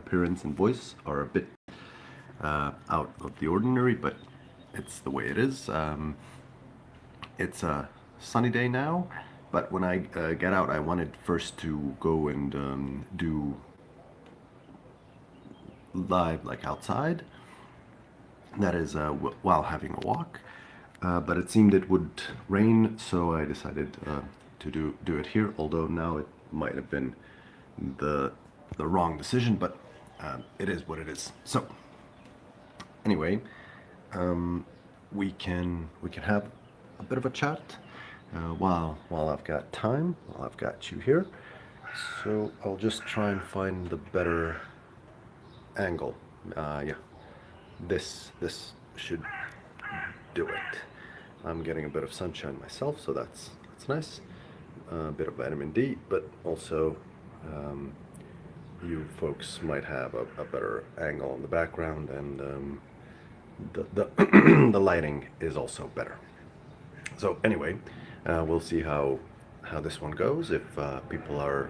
appearance and voice are a bit out of the ordinary, but it's the way it is. It's a sunny day now, but when I get out, I wanted first to go and do live like outside. That is while having a walk. But it seemed it would rain, so I decided to do it here. Although now it might have been the wrong decision, but it is what it is. So anyway, we can have a bit of a chat while I've got time, while I've got you here. So I'll just try and find the better angle. Yeah, this should do it. I'm getting a bit of sunshine myself, so that's nice. A bit of vitamin D, but also you folks might have a better angle in the background, and the the lighting is also better. So anyway, we'll see how this one goes. If people are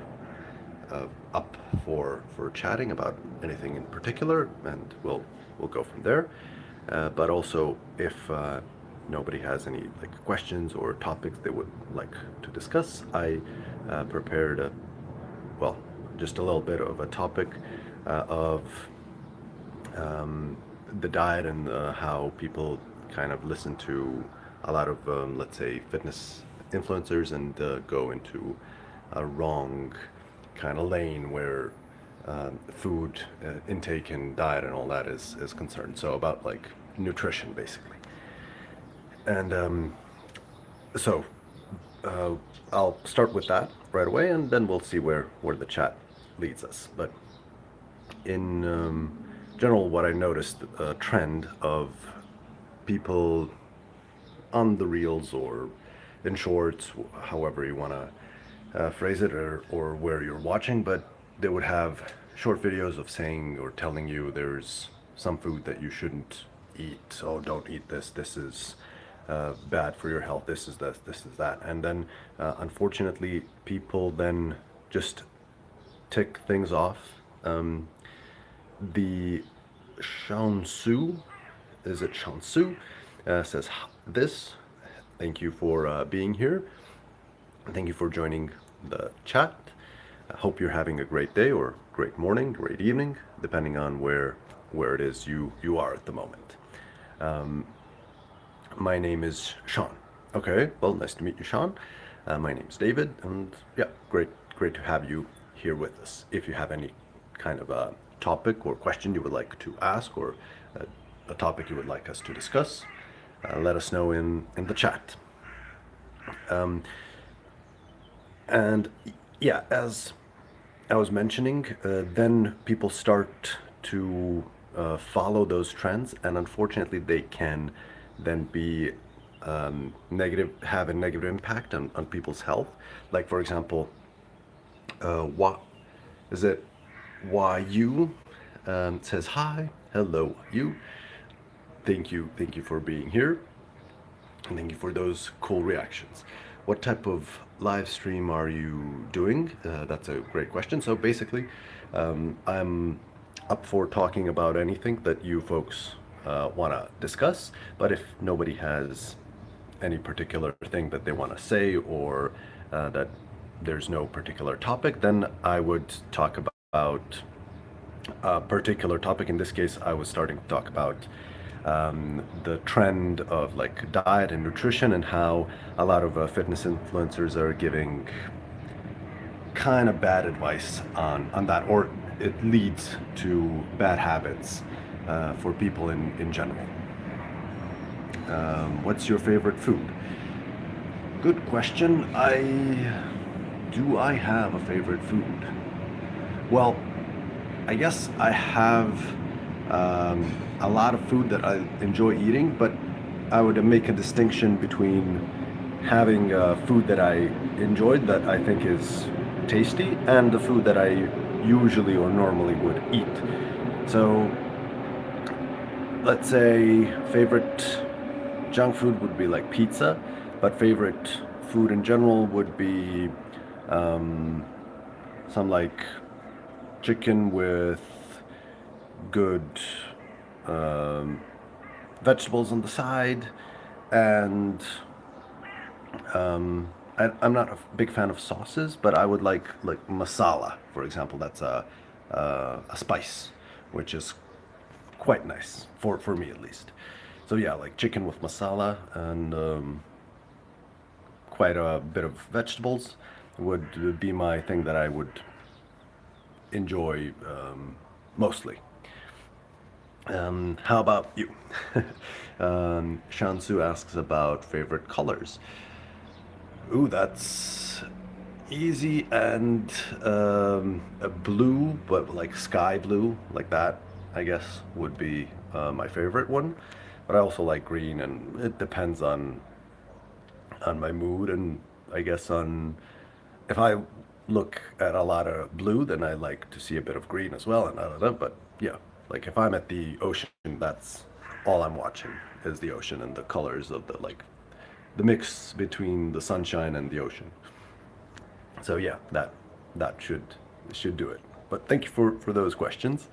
up for chatting about anything in particular, and we'll go from there. But also, if nobody has any like questions or topics they would like to discuss, I prepared well, just a little bit of a topic of the diet and how people kind of listen to a lot of let's say fitness influencers and go into a wrong kind of lane where food intake and diet and all that is concerned. So about like nutrition basically. And so I'll start with that right away, and then we'll see where the chat leads us. But in general, what I noticed a trend of people on the reels or in shorts, however you want to phrase it, or where you're watching, but they would have short videos of saying or telling you there's some food that you shouldn't eat. So don't eat this. This is bad for your health. This is this. This is that. And then, unfortunately, people then just tick things off. The Shansu, is it Shansu, says this. Thank you for being here. Thank you for joining the chat. I hope you're having a great day or great morning, great evening, depending on where it is you are at the moment. My name is Sean. Okay, well, nice to meet you, Sean. My name's David, and yeah, great to have you here with us. If you have any kind of a topic or question you would like to ask, or a topic you would like us to discuss, let us know in the chat. And yeah, as I was mentioning, then people start to follow those trends, and unfortunately they can then be have a negative impact on people's health. Like for example, what is it? Why you says hi, hello you. Thank you for being here, and thank you for those cool reactions. What type of live stream are you doing? That's a great question. So basically, I'm up for talking about anything that you folks want to discuss, but if nobody has any particular thing that they want to say, or that there's no particular topic, then I would talk about a particular topic. In this case, I was starting to talk about the trend of like diet and nutrition, and how a lot of fitness influencers are giving kind of bad advice on that, or it leads to bad habits for people in general. What's your favorite food? Good question. Do I have a favorite food? Well, I guess I have a lot of food that I enjoy eating, but I would make a distinction between having food that I enjoyed, that I think is tasty, and the food that I usually or normally would eat. So let's say favorite junk food would be like pizza, but favorite food in general would be some like chicken with good um, vegetables on the side, and I'm not a big fan of sauces, but I would like masala, for example. That's a spice, which is quite nice for me at least. So yeah, like chicken with masala and quite a bit of vegetables would be my thing that I would enjoy mostly. How about you? Shansu asks about favorite colors. Ooh, that's easy and a blue, but like sky blue, like that, I guess, would be my favorite one. But I also like green, and it depends on my mood, and I guess on if I look at a lot of blue, then I like to see a bit of green as well, and da, da, da. But yeah, like if I'm at the ocean, that's all I'm watching is the ocean and the colors of the mix between the sunshine and the ocean. So yeah, that should do it. But thank you for those questions,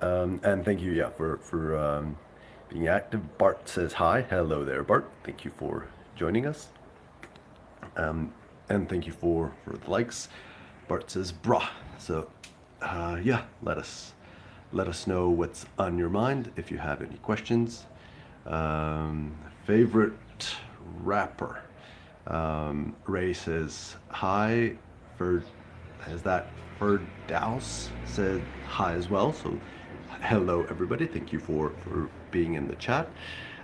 and thank you, yeah, for being active. Bart says hi. Hello there, Bart. Thank you for joining us, and thank you for the likes. Bart says brah. So yeah, let us know what's on your mind if you have any questions. Favorite rapper. Ray says hi. For is that Ferdows said hi as well. So hello everybody. Thank you for being in the chat.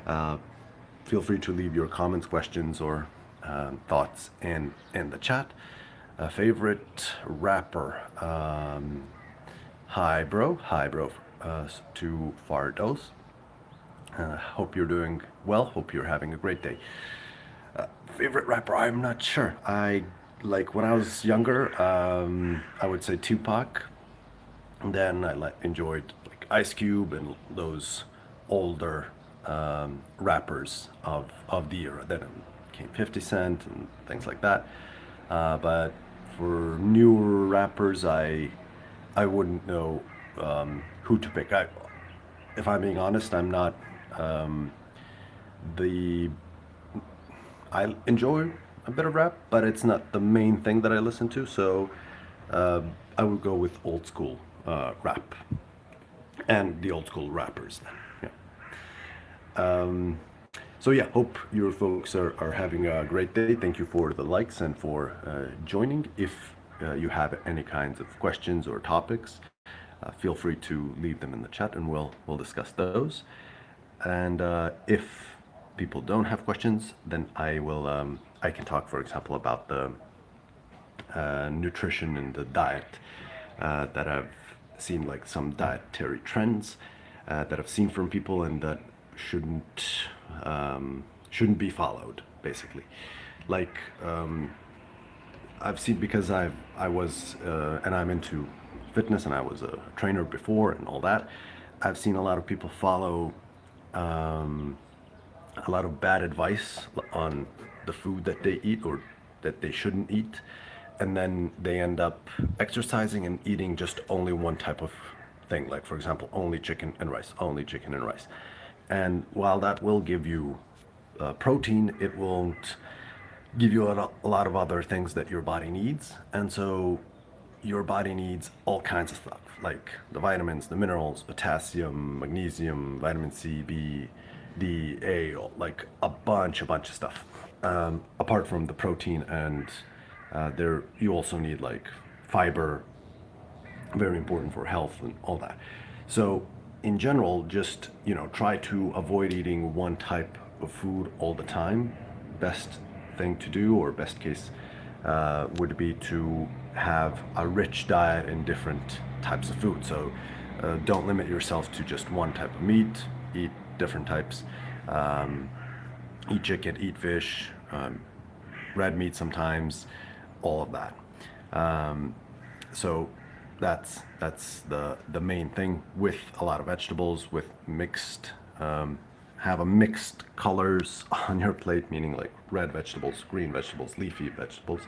Uh, Feel free to leave your comments, questions, or thoughts in the chat. Favorite rapper. Hi bro. Hi bro. To Fardos. Hope you're doing well. Hope you're having a great day. Favorite rapper? I'm not sure. I like when I was younger. I would say Tupac. And then I enjoyed like Ice Cube and those older rappers of the era. Then came 50 Cent and things like that. But for newer rappers, I wouldn't know who to pick. If I'm being honest, I'm not the I enjoy a bit of rap, but it's not the main thing that I listen to. So I would go with old school rap and the old school rappers. Then, yeah. So yeah, hope your folks are having a great day. Thank you for the likes and for joining. If you have any kinds of questions or topics, feel free to leave them in the chat, and we'll discuss those. And if people don't have questions, then I can talk, for example, about the nutrition and the diet that I've seen, like some dietary trends that I've seen from people, and that shouldn't be followed, basically. Like I've seen, because I was and I'm into fitness, and I was a trainer before and all that. I've seen a lot of people follow a lot of bad advice on the food that they eat or that they shouldn't eat, and then they end up exercising and eating just only one type of thing, like for example only chicken and rice, only chicken and rice. And while that will give you protein, it won't give you a lot of other things that your body needs. And so your body needs all kinds of stuff, like the vitamins, the minerals, potassium, magnesium, vitamin C, B, D, A, like a bunch of stuff. Apart from the protein, and there you also need like fiber, very important for health and all that. So in general, just try to avoid eating one type of food all the time. Best thing to do, or best case, would be to have a rich diet in different types of food. So don't limit yourself to just one type of meat. Eat different types. Eat chicken, eat fish, red meat sometimes, all of that. So that's the main thing, with a lot of vegetables, with mixed have a mixed colors on your plate, meaning like red vegetables, green vegetables, leafy vegetables,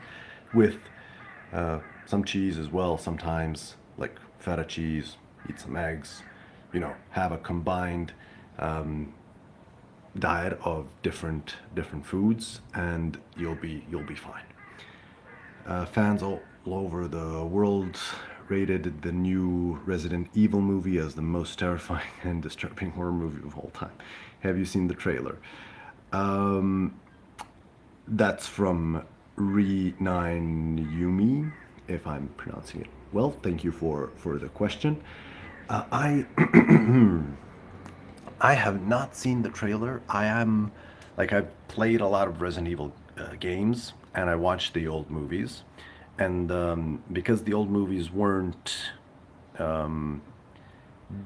with some cheese as well sometimes, like feta cheese. Eat some eggs, have a combined diet of different foods, and you'll be fine. Fans all over the world rated the new Resident Evil movie as the most terrifying and disturbing horror movie of all time. Have you seen the trailer? That's from Re9 Yumi, if I'm pronouncing it well. Thank you for the question. I I have not seen the trailer. I've played a lot of Resident Evil games, and I watched the old movies, and because the old movies weren't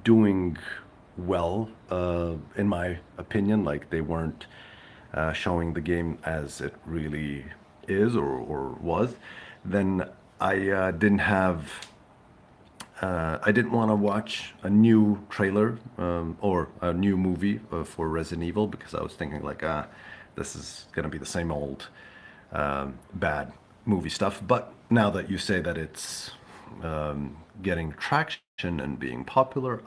doing well, in my opinion, like they weren't showing the game as it really is or was, then I didn't want to watch a new trailer or a new movie for Resident Evil, because I was thinking like, this is gonna be the same old bad movie stuff. But now that you say that it's getting traction and being popular,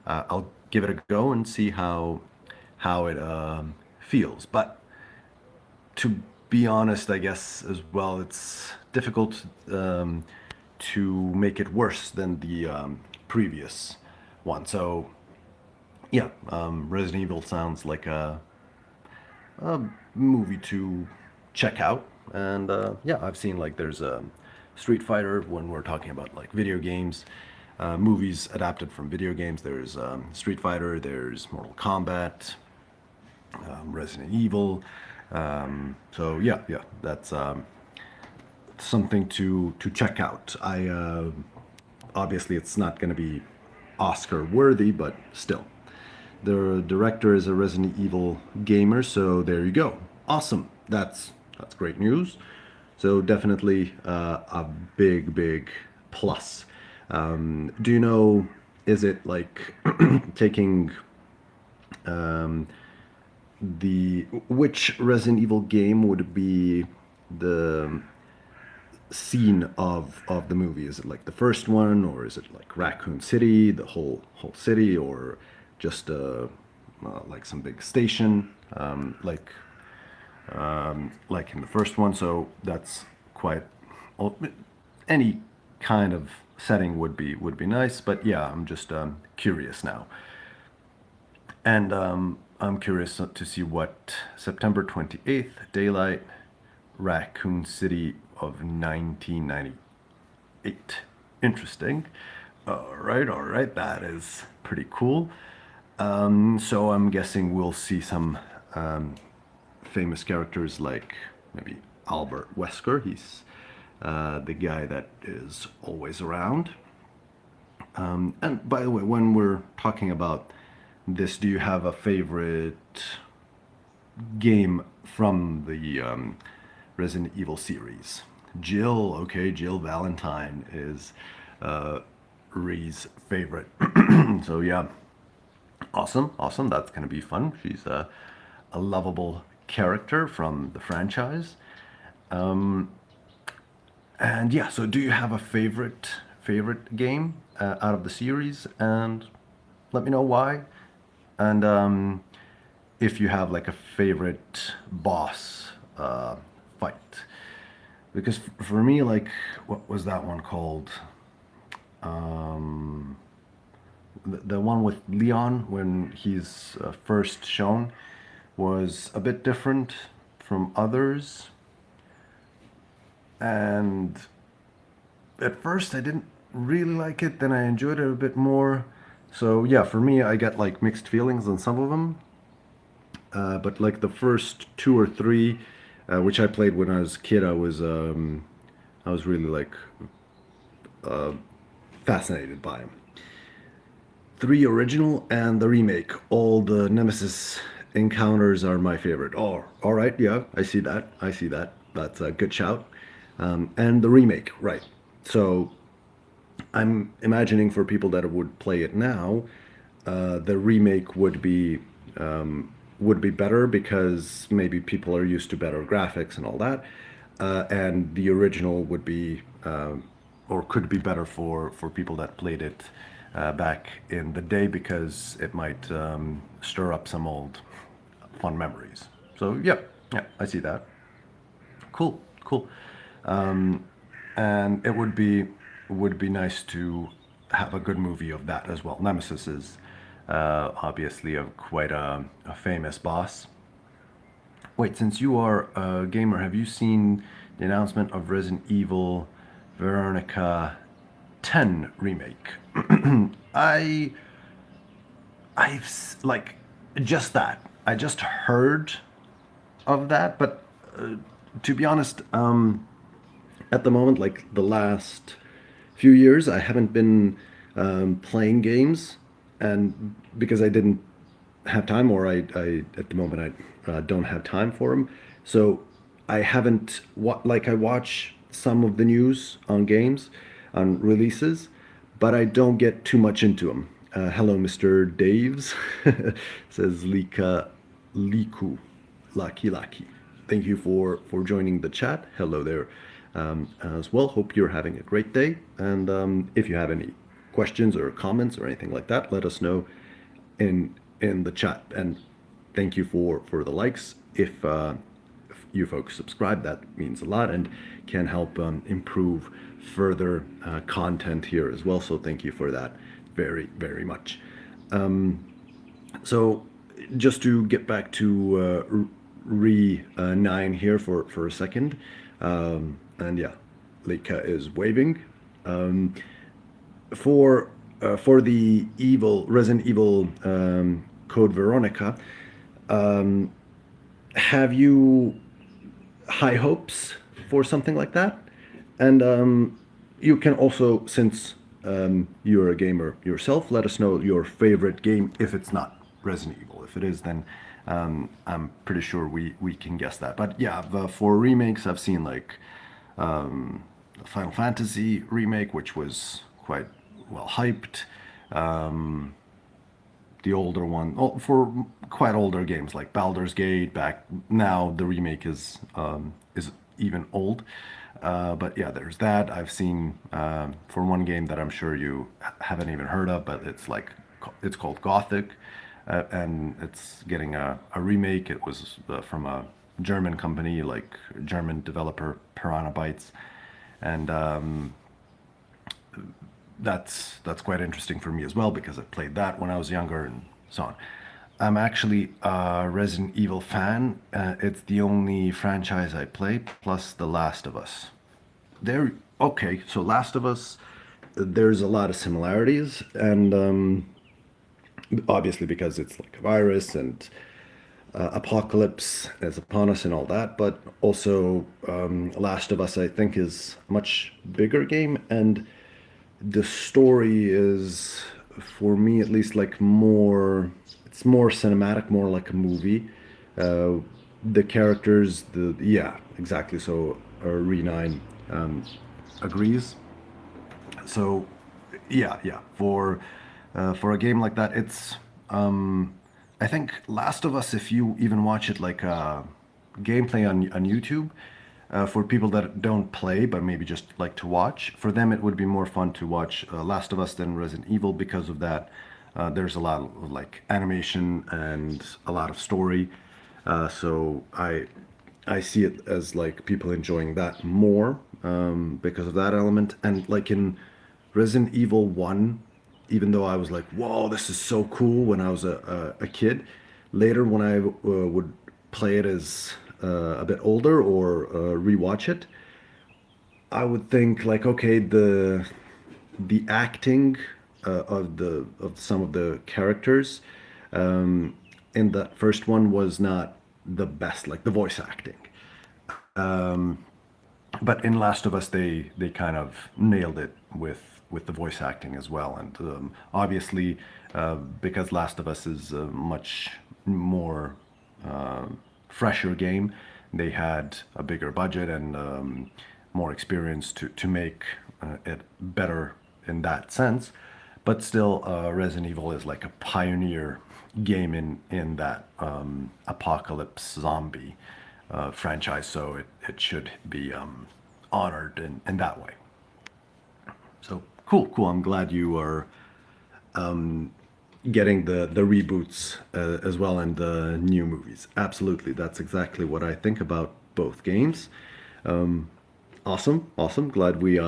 I'll give it a go and see how it feels. But to be honest, I guess as well, it's difficult to make it worse than the previous one. So yeah, Resident Evil sounds like a movie to check out. And yeah, I've seen like there's a Street Fighter when we're talking about like video games, movies adapted from video games. There's Street Fighter, there's Mortal Kombat, Resident Evil. So yeah, yeah, that's something to check out. I obviously it's not going to be Oscar worthy, but still. The director is a Resident Evil gamer, so there you go. Awesome. That's great news. So definitely a big plus. Do you know? Is it like taking the which Resident Evil game would be the scene of the movie? Is it like the first one, or is it like Raccoon City, the whole city, or just like some big station, like in the first one? So that's quite well, any kind of setting would be nice. But yeah, I'm just curious now, and I'm curious to see what September 28th, Daylight, Raccoon City of 1998. Interesting. All right, that is pretty cool. So I'm guessing we'll see some famous characters like maybe Albert Wesker. He's the guy that is always around. And by the way, when we're talking about this, do you have a favorite game from the Resident Evil series? Jill, okay, Jill Valentine is Ree's favorite. So yeah, awesome, awesome. That's gonna be fun. She's a lovable character from the franchise. And yeah, so do you have a favorite game out of the series? And let me know why. And if you have like a favorite boss fight, because for me, like, what was that one called? The one with Leon when he's first shown was a bit different from others, and at first I didn't really like it. Then I enjoyed it a bit more. So yeah, for me, I get like mixed feelings on some of them. But like the first two or three, which I played when I was a kid, I was really like fascinated by them. Three original and the remake. All the Nemesis encounters are my favorite. Oh, all right, yeah, I see that. I see that. That's a good shout. And the remake, right? So I'm imagining for people that would play it now, the remake would be better because maybe people are used to better graphics and all that, and the original would be or could be better for people that played it back in the day because it might stir up some old fun memories. So yeah, yeah, I see that. Cool, cool. And it would be nice to have a good movie of that as well. Nemesis is obviously quite a famous boss. Wait, since you are a gamer, have you seen the announcement of Resident Evil Veronica 10 remake? I like just that. I just heard of that, but to be honest, at the moment, like the last few years, I haven't been playing games, and because I didn't have time, or I at the moment I don't have time for them, so I haven't like I watch some of the news on games, on releases, but I don't get too much into them. Hello, Mr. Daves, says Liku, Lucky. Thank you for joining the chat. Hello there, as well. Hope you're having a great day. And if you have any questions or comments or anything like that, let us know in the chat. And thank you for the likes. If you folks subscribe, that means a lot and can help improve further content here as well. So thank you for that very much. So just to get back to Re 9 here for a second. And yeah, Leica is waving. For the evil Resident Evil Code Veronica, have you high hopes for something like that? And you can also, since you're a gamer yourself, let us know your favorite game if it's not Resident Evil. If it is, then I'm pretty sure we can guess that. But yeah, for remakes, I've seen like Final Fantasy remake, which was quite well hyped. The older one, oh, for quite older games like Baldur's Gate. Back now, the remake is even old. But yeah, there's that. I've seen for one game that I'm sure you haven't even heard of, but it's called Gothic, and it's getting a remake. It was from a German company, like German developer Piranha Bytes, and that's quite interesting for me as well because I played that when I was younger and so on. I'm actually a Resident Evil fan. It's the only franchise I play, plus The Last of Us. There, okay. So Last of Us, there's a lot of similarities, and obviously because it's like a virus and apocalypse is upon us and all that. But also, Last of Us, I think, is a much bigger game, and the story is, for me at least, like more. It's more cinematic, more like a movie. Uh, the characters, the yeah, exactly. So Renine agrees. So yeah, for a game like that, it's I think Last of Us, if you even watch it like gameplay on YouTube, for people that don't play but maybe just like to watch, for them it would be more fun to watch Last of Us than Resident Evil because of that. There's a lot of like animation and a lot of story, so I see it as like people enjoying that more because of that element. And like in Resident Evil 1, even though I was like, whoa, this is so cool when I was a kid, later when I would play it as a bit older or rewatch it, I would think like, okay, the acting of some of the characters um, in the first one was not the best, like the voice acting. But in Last of Us, they kind of nailed it with the voice acting as well, and obviously because Last of Us is a much more fresher game, they had a bigger budget and more experience to make it better in that sense. But still, Resident Evil is like a pioneer game in that apocalypse zombie franchise, so it should be honored in that way. So cool. I'm glad you are getting the reboots as well and the new movies. Absolutely, that's exactly what I think about both games. Awesome, awesome. Glad we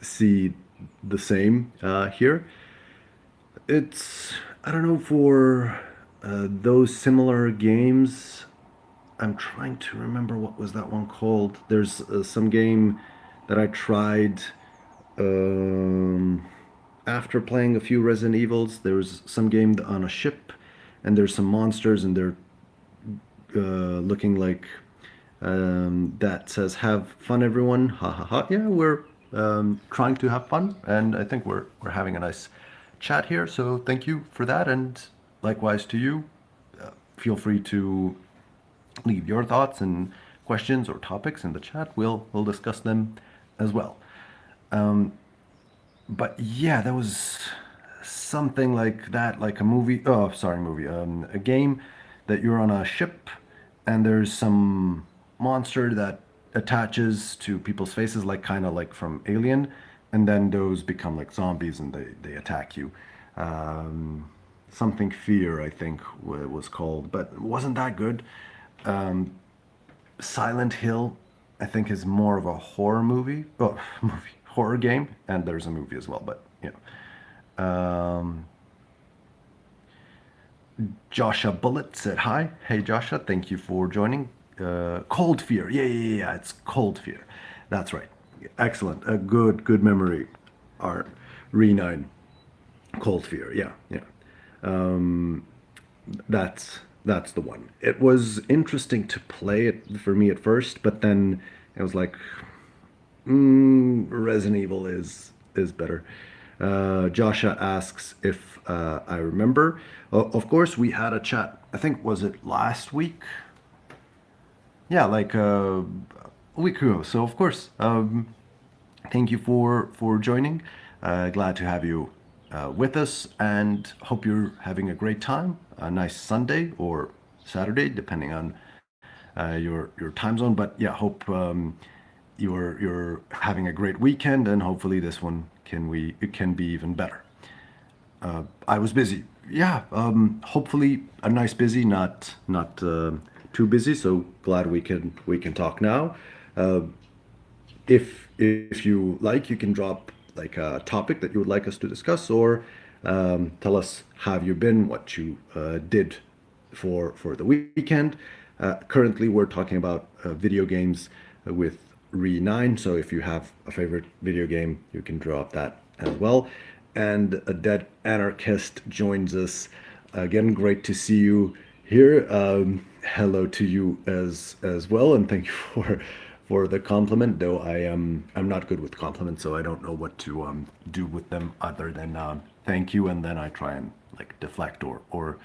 see the same here. It's I don't know for those similar games. I'm trying to remember what was that one called. There's some game that I tried um, after playing a few Resident Evils. There was some game on a ship, and there's some monsters, and they're looking like that says "Have fun, everyone." Ha ha ha. Yeah, we're trying to have fun, and I think we're having a nice chat here. So thank you for that, and likewise to you. Feel free to leave your thoughts and questions or topics in the chat. We'll discuss them as well. But yeah, there was something like that, like a movie. Oh, sorry, movie. A game that you're on a ship, and there's some monster that attaches to people's faces, like kind of like from Alien, and then those become like zombies and they attack you. Um, Something Fear, I think, was called, but it wasn't that good. Silent Hill, I think, is more of a horror movie. Oh, movie horror game, and there's a movie as well. But you know, Joshua Bullet said hi. Hey Joshua, thank you for joining. Cold Fear, yeah. It's Cold Fear. That's right. Excellent. A good memory. Art. Re9. Cold Fear. Yeah. That's the one. It was interesting to play it for me at first, but then it was like, Resident Evil is better. Joshua asks if I remember. Of course, we had a chat. I think was it last week? Yeah, like a week ago. So of course, thank you for joining. Glad to have you with us, and hope you're having a great time. A nice Sunday or Saturday, depending on your time zone. But yeah, hope you're having a great weekend, and hopefully this one it can be even better. I was busy. Yeah, hopefully a nice busy, not too busy. So glad we can talk now. If you like, you can drop like a topic that you would like us to discuss, or tell us how have you been, what you did for the weekend. Currently, we're talking about video games with Re9. So if you have a favorite video game, you can drop that as well. And a Dead Anarchist joins us again. Great to see you here. Hello to you as well, and thank you for the compliment. Though I'm not good with compliments, so I don't know what to do with them other than thank you, and then I try and like deflect or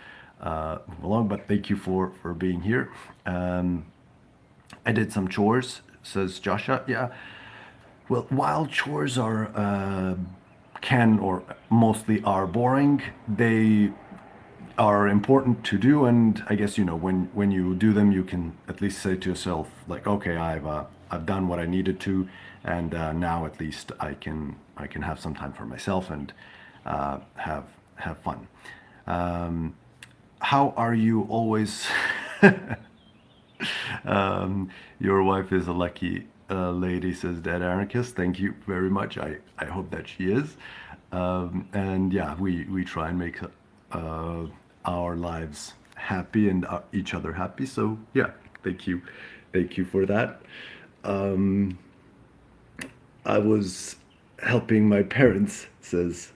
move along. But thank you for being here. I did some chores, says Joshua. Yeah. Well, while chores are can or mostly are boring, they are important to do, and I guess when you do them, you can at least say to yourself like, okay, I've done what I needed to, and now at least I can have some time for myself and have fun. How are you always? Your wife is a lucky lady, says Dead Anarchist. Thank you very much. I hope that she is. And yeah, we try and make uh, our lives happy and each other happy. So yeah, thank you. Thank you for that. I was helping my parents, says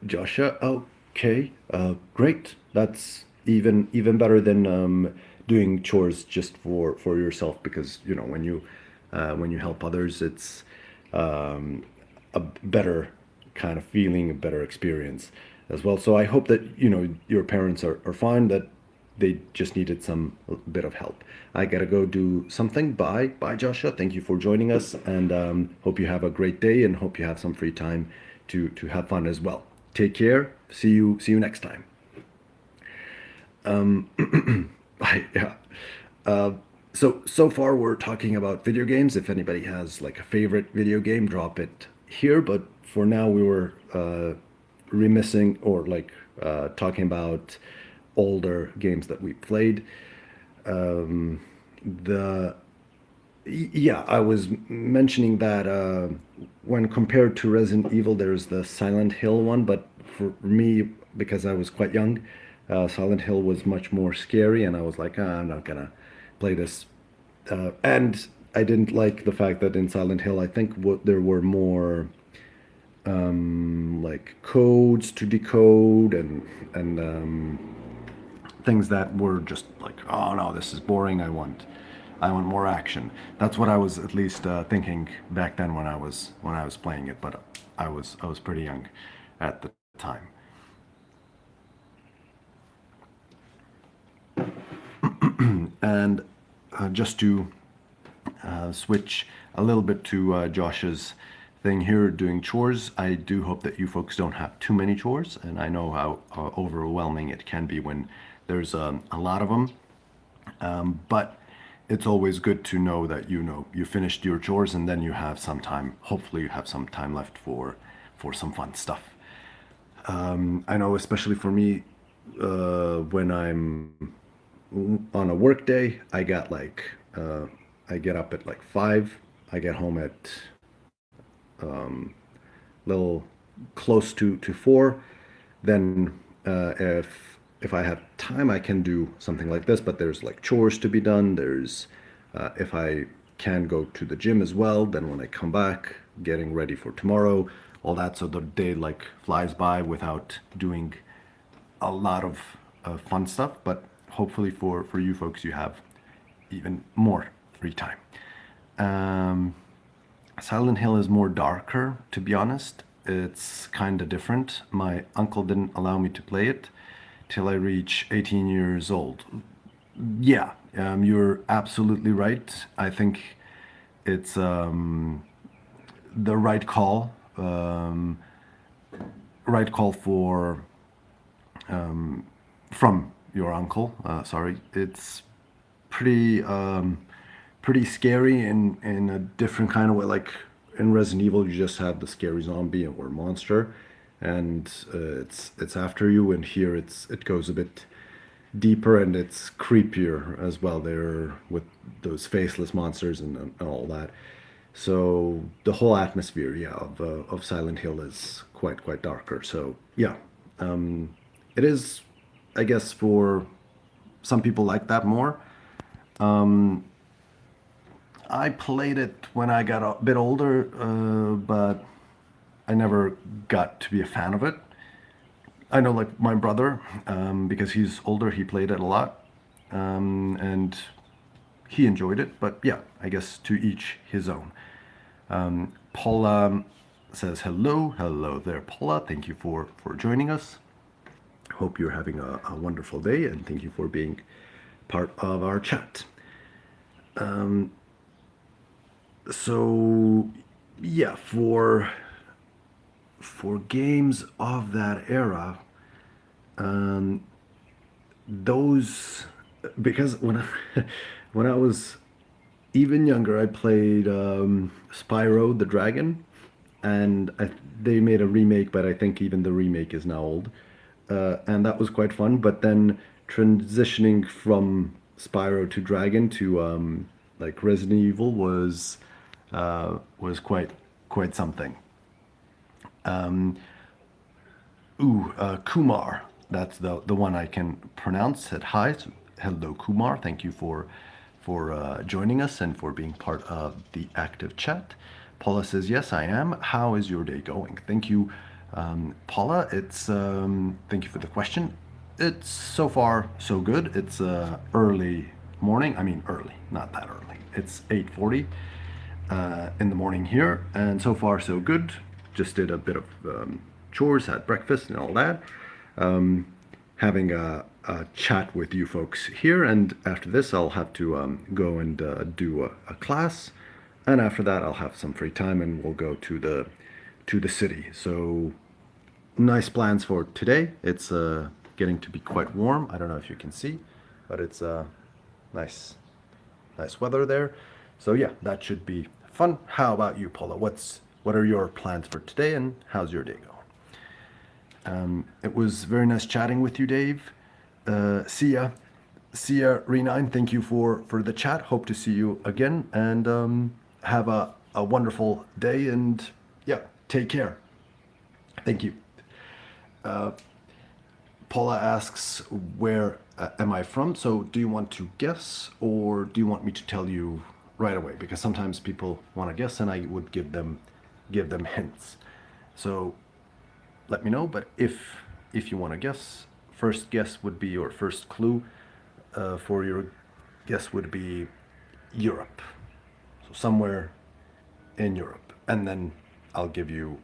Joshua. Okay, great. That's even better than doing chores just for yourself, because when you help others, it's a better kind of feeling, a better experience as well. So I hope that your parents are fine. That they just needed some bit of help. I gotta go do something. Bye, Joshua. Thank you for joining us, and hope you have a great day, and hope you have some free time to have fun as well. Take care. See you next time. Bye. Yeah. So far we're talking about video games. If anybody has like a favorite video game, drop it here. But for now, we were remissing or like talking about older games that we played. The Yeah, I was mentioning that when compared to Resident Evil, there's the Silent Hill one, but for me, because I was quite young, Silent Hill was much more scary, and I was like, "Ah, I'm not gonna play this." And I didn't like the fact that in Silent Hill, I think there were more like codes to decode and things that were just like, oh no, this is boring. I want more action. That's what I was at least thinking back then when I was playing it. But I was pretty young at the time. And just to switch a little bit to Josh's thing here, doing chores. I do hope that you folks don't have too many chores, and I know how overwhelming it can be when there's a lot of them. But it's always good to know that you finished your chores and then you have some time. Hopefully, you have some time left for some fun stuff. I know, especially for me, when I'm on a work day, I get up at like 5. I get home at little close to 4. Then if I have time, I can do something like this. But there's like chores to be done. There's if I can go to the gym as well. Then when I come back, getting ready for tomorrow, all that. So the day like flies by without doing a lot of fun stuff. But hopefully for you folks, you have even more free time. Um, Silent Hill is more darker, to be honest. It's kind of different. My uncle didn't allow me to play it till I reach 18 years old. Yeah, you're absolutely right. I think it's the right call for from your uncle. Sorry, it's pretty pretty scary in a different kind of way. Like in Resident Evil, you just have the scary zombie or monster, and it's after you. And here it goes a bit deeper and it's creepier as well. There with those faceless monsters and all that. So the whole atmosphere, yeah, of Silent Hill is quite darker. So yeah, it is, I guess, for some people like that more. I played it when I got a bit older, but I never got to be a fan of it. I know, like my brother, because he's older, he played it a lot, and he enjoyed it. But yeah, I guess to each his own. Paula says hello, hello there, Paula. Thank you for joining us. Hope you're having a wonderful day, and thank you for being part of our chat. So yeah, for games of that era, those because when I was even younger, I played Spyro the Dragon, and they made a remake, but I think even the remake is now old, and that was quite fun. But then transitioning from Spyro to Dragon to like Resident Evil was quite something. Kumar, that's the one I can pronounce. Said hi. So, hello, Kumar. Thank you for joining us and for being part of the active chat. Paula says, yes, I am. How is your day going? Thank you, Paula. Thank you for the question. It's so far so good. It's early morning. I mean, early, not that early. It's 8:40 in the morning here, and so far so good. Just did a bit of chores, had breakfast, and all that. Having a chat with you folks here, and after this, I'll have to go and do a class, and after that, I'll have some free time, and we'll go to the city. So nice plans for today. It's getting to be quite warm. I don't know if you can see, but it's nice nice weather there. So yeah, that should be fun. How about you, Paula? What are your plans for today, and how's your day going? It was very nice chatting with you, Dave. See ya. See ya, Renine. Thank you for the chat. Hope to see you again. And have a wonderful day. And yeah, take care. Thank you. Paula asks, where am I from? So do you want to guess or do you want me to tell you right away? Because sometimes people want to guess and I would give them hints. So let me know. But if you want to guess, first guess would be your first clue for your guess would be Europe. So somewhere in Europe, and then I'll give you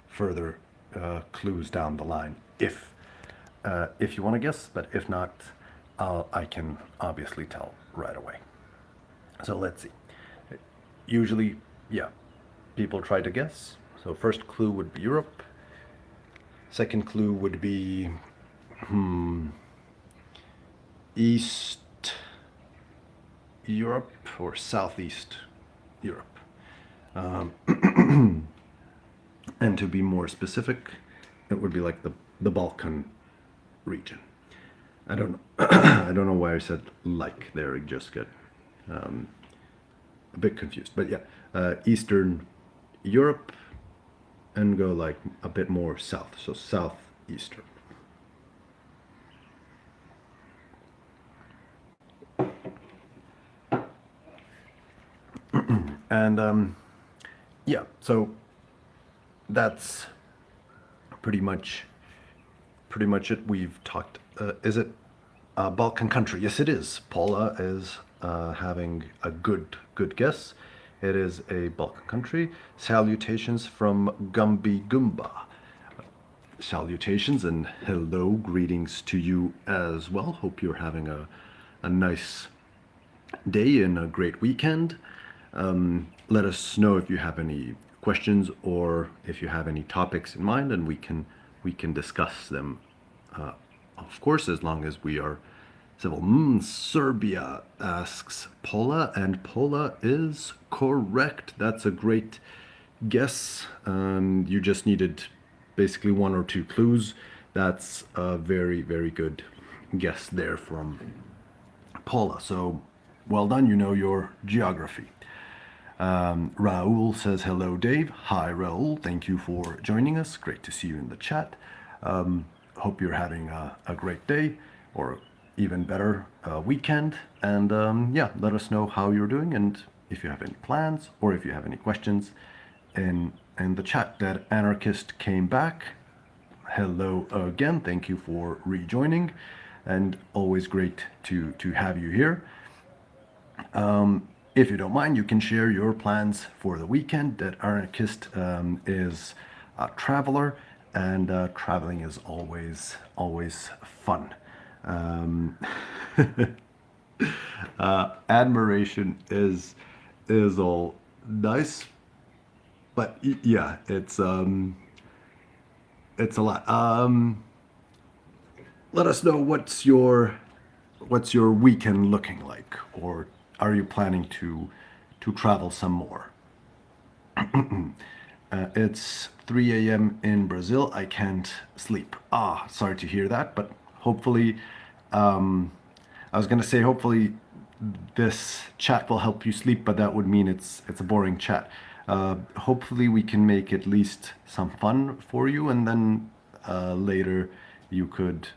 further clues down the line if you want to guess. But if not, I can obviously tell right away. So let's see. Usually, yeah, people try to guess. So first clue would be Europe. Second clue would be East Europe or Southeast Europe. And to be more specific, it would be like the Balkan region. I don't know. I don't know why I said like there. I just get a bit confused. But yeah, Eastern Europe, and go like a bit more south. So southeastern. And yeah, so that's pretty much it. We've talked. Is it a Balkan country? Yes, it is. Paula is having a good guess. It is a Balkan country. Salutations from Gumby Goomba. Salutations and hello, greetings to you as well. Hope you're having a nice day and a great weekend. Let us know if you have any questions or if you have any topics in mind, and we can discuss them. Of course, as long as we are civil. Serbia asks Paula, and Paula is correct. That's a great guess. You just needed basically one or two clues. That's a very good guess there from Paula. So well done. You know your geography. Raul says, hello, Dave. Hi, Raul. Thank you for joining us. Great to see you in the chat. Hope you're having a great day, or even better, weekend. And yeah, let us know how you're doing and if you have any plans or if you have any questions in the chat. That Anarchist came back. Hello again. Thank you for rejoining, and always great to have you here. If you don't mind, you can share your plans for the weekend. That Anarchist is a traveler, and traveling is always fun. Admiration is all nice, but yeah, it's a lot. Let us know what's your weekend looking like, or are you planning to travel some more? It's 3 a.m. in Brazil. I can't sleep. Sorry to hear that, but hopefully, I was gonna say hopefully this chat will help you sleep, but that would mean it's a boring chat. Hopefully we can make at least some fun for you, and then later you could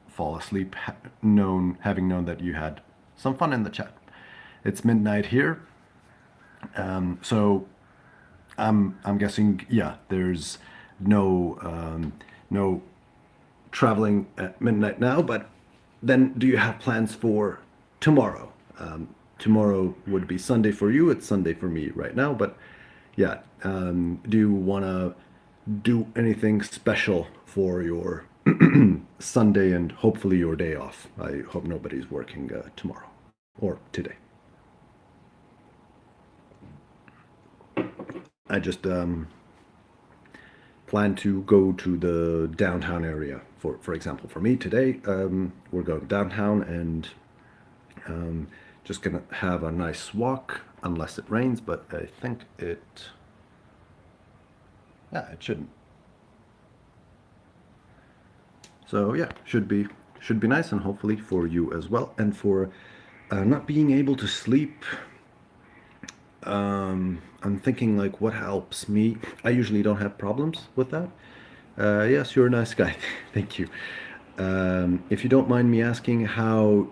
fall asleep, having known that you had some fun in the chat. It's midnight here, so I'm guessing, yeah, there's no traveling at midnight now. But then, do you have plans for tomorrow? Tomorrow would be Sunday for you. It's Sunday for me right now. But yeah, do you want to do anything special for your Sunday and hopefully your day off? I hope nobody's working tomorrow or today. I just plan to go to the downtown area. For example, for me today, we're going downtown and just gonna have a nice walk, unless it rains. But I think it shouldn't. So yeah, should be nice, and hopefully for you as well. And for not being able to sleep, I'm thinking like what helps me. I usually don't have problems with that. Yes, you're a nice guy. Thank you. If you don't mind me asking how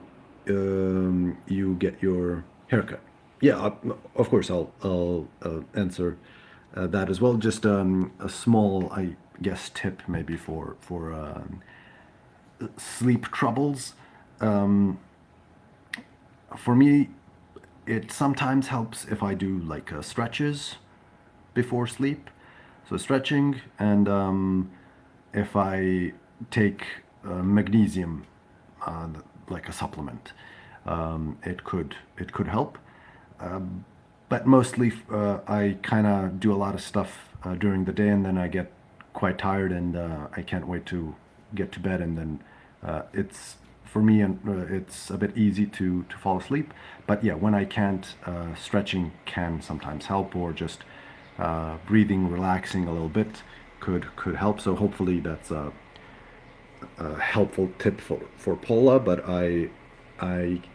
you get your haircut. Yeah, of course I'll answer that as well. Just a small, I guess, tip maybe for sleep troubles. For me, it sometimes helps if I do like stretches before sleep. So stretching, and if I take magnesium, uh, like a supplement, it could help. But mostly, I kind of do a lot of stuff during the day, and then I get quite tired, and I can't wait to get to bed, and then it's for me, and it's a bit easy to fall asleep. But yeah, when I can't, stretching can sometimes help, or just breathing, relaxing a little bit could help. So hopefully that's a helpful tip for Paula, but I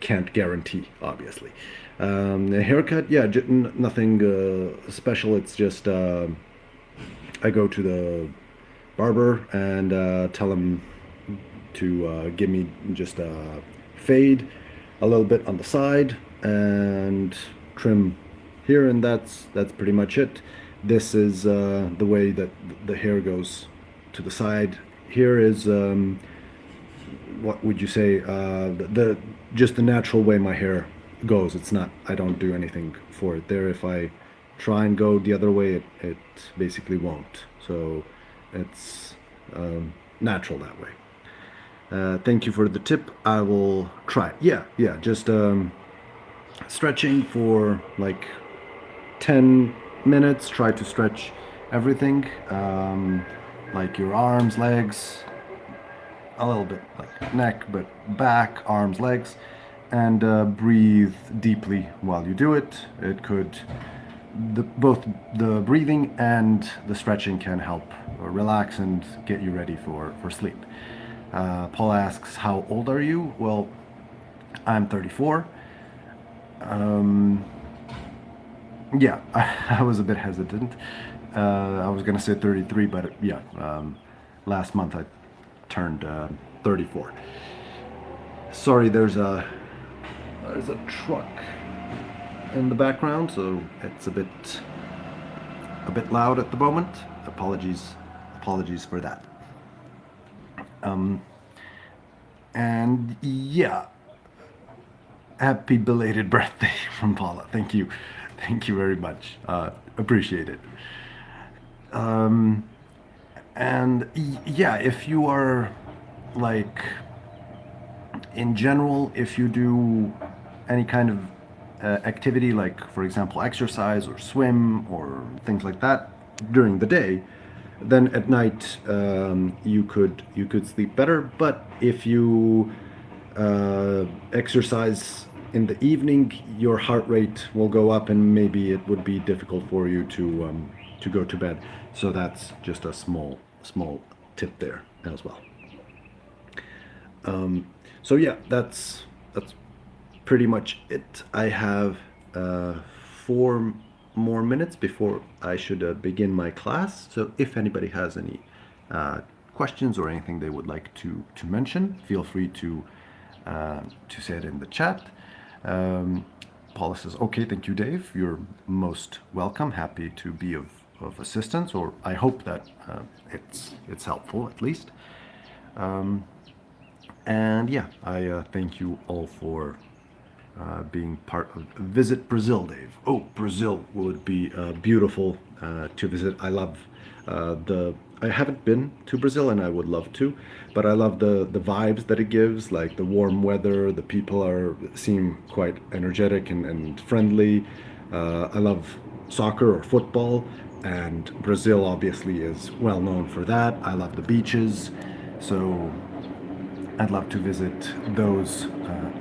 can't guarantee, obviously. The haircut, yeah, nothing special. It's just I go to the barber and tell him to give me just a fade a little bit on the side and trim here, and that's pretty much it. This is the way that the hair goes to the side. Here is what would you say, the just the natural way my hair goes. It's not, I don't do anything for it there. If I try and go the other way, it basically won't. So it's natural that way. Thank you for the tip. I will try. Yeah, yeah, just stretching for like 10 minutes. Try to stretch everything, like your arms, legs, a little bit like neck, but back, arms, legs, and breathe deeply while you do it. It could, both the breathing and the stretching can help relax and get you ready for sleep. Paul asks, how old are you? Well, I'm 34. Yeah, I was a bit hesitant. I was gonna say 33, but yeah, last month I turned 34. Sorry, there's a truck in the background, so it's a bit loud at the moment. Apologies for that. And yeah, happy belated birthday from Paula. Thank you very much. Appreciate it. And yeah, if you are like, in general, if you do any kind of activity, like for example exercise or swim or things like that during the day, then at night you could sleep better. But if you exercise in the evening, your heart rate will go up, and maybe it would be difficult for you to go to bed. So that's just a small tip there as well. So yeah, that's pretty much it. I have 4 more minutes before I should begin my class. So if anybody has any questions or anything they would like to mention, feel free to say it in the chat. Paula says, okay, thank you, Dave. You're most welcome. Happy to be of assistance, or I hope that it's helpful at least. And yeah, I thank you all for being part of Visit Brazil, Dave. Oh, Brazil would be beautiful to visit. I love the. I haven't been to Brazil, and I would love to, but I love the vibes that it gives, like the warm weather. The people seem quite energetic and friendly. I love soccer or football, and Brazil obviously is well known for that. I love the beaches, so I'd love to visit those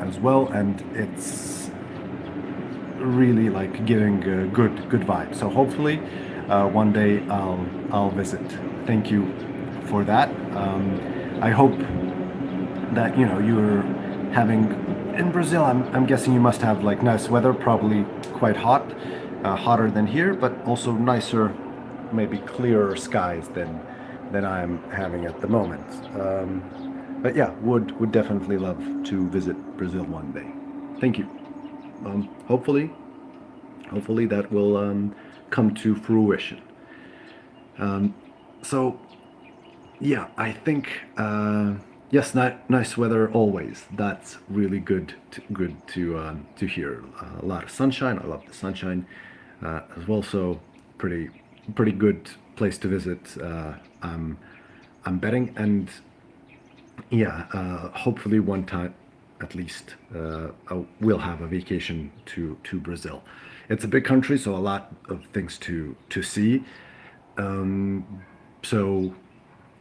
as well, and it's really like giving a good vibe. So hopefully, one day I'll visit. Thank you for that. I hope that you're having in Brazil. I'm guessing you must have like nice weather, probably quite hot, hotter than here, but also nicer, maybe clearer skies than I'm having at the moment. But yeah, would definitely love to visit Brazil one day. Thank you. Hopefully that will come to fruition. So yeah, I think yes, nice weather always. That's really good to hear. A lot of sunshine. I love the sunshine as well. So pretty good place to visit. I'm betting, and yeah, hopefully one time at least we'll have a vacation to Brazil. It's a big country, so a lot of things to see. So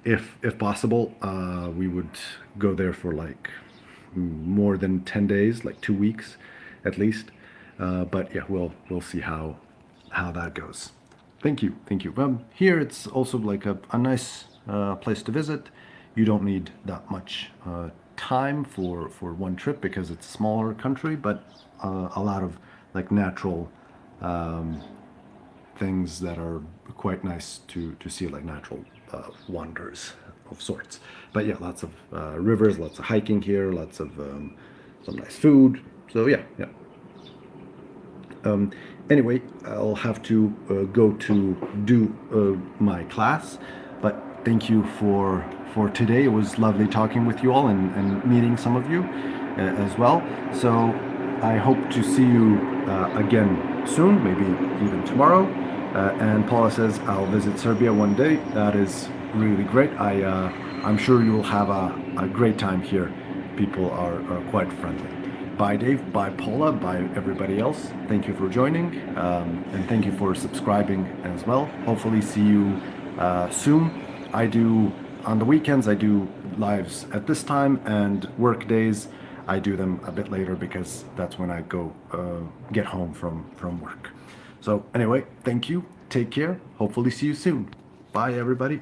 if possible, we would go there for like more than 10 days, like 2 weeks at least. But yeah, we'll see how that goes. Thank you. Here it's also like a nice place to visit. You don't need that much time for one trip because it's a smaller country, but a lot of like natural things that are quite nice to see, like natural wonders of sorts. But yeah, lots of rivers, lots of hiking here, lots of some nice food. So yeah, yeah. Anyway, I'll have to go to do my class, but thank you for today. It was lovely talking with you all and meeting some of you as well. So I hope to see you again soon, maybe even tomorrow. And Paula says I'll visit Serbia one day. That is really great. I'm sure you will have a great time here. People are quite friendly. Bye, Dave. Bye, Paula. Bye, everybody else. Thank you for joining, and thank you for subscribing as well. Hopefully, see you soon. I do on the weekends. I do lives at this time, and work days I do them a bit later because that's when I go get home from work. So anyway, thank you. Take care. Hopefully, see you soon. Bye, everybody.